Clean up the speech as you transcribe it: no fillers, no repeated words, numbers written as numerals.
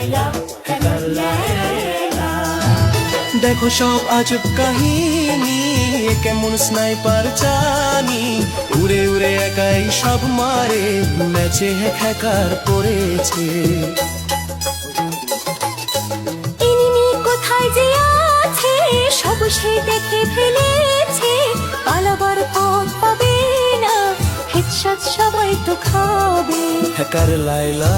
লাইলা, hacker লাইলা। দেখো সব আজব কাহিনী, এ কেমন স্নাইপার জানি, উড়ে উড়ে একাই সব মারে, ম্যাচে হ্যাকার পড়েছে। এনিমি কোথায় যে আছে সব সে দেখে ফেলেছে, পালাবার পথ পাবে না, হেডশট সবাই তো খাবে। হ্যাকার লাইলা